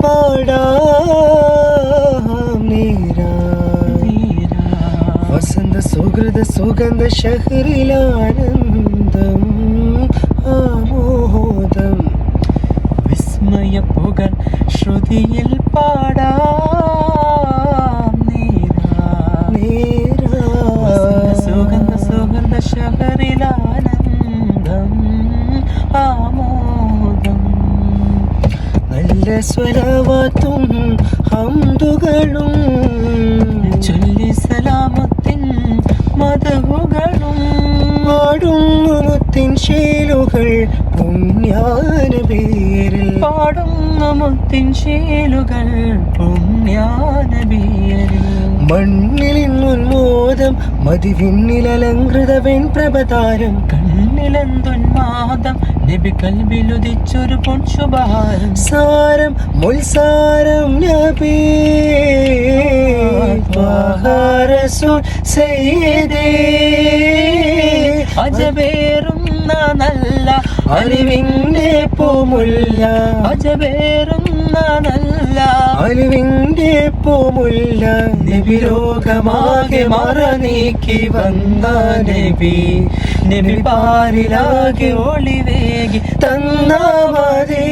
പാടാം നേരാ വസന്ത സുഹൃത സുഗന്ധ ശഹറിലാനന്ദം ആമോദം വിസ്മയ പുകൾ ശ്രുതിയിൽ പാടാം നേരാ സുഗന്ധ സുഗന്ധ ശഹറിലാനന്ദം ആമോദം നല്ല സ്വലവാത്തും ഹംദുകളും ചൊല്ലി സലാമത്തിൻ മദഹുകളും പാടുന്നു മുത്തിൻ ശീലുകൾ പുണ്യാനബിയരിൽ പാടുന്നു മുത്തിൻ ശീലുകൾ പുണ്യാനബിയരിൽ മണ്ണിലിൻ ഉന്മോദം മതിവിണ്ണിലലങ്കൃത വെൺപ്രഭതാരം കണ്ണിലെന്തുന്മാദം നബി കൽബിലുദിച്ചൊരു പൊൻശുഭാരം സാരം മുൽസാരം നബി റസൂൽ സയ്യിദേ അജബേറുന്ന നല്ല അറിവിന്റെ പൂമുല്ല അജബേറുന്ന നല്ല അറിവിന്റെ പൂമുല്ല നബി രോഗമാകെ മറനീക്കി വന്ന നബി നബി പാരിലാകെ ഒളിവേകി തന്ന മതി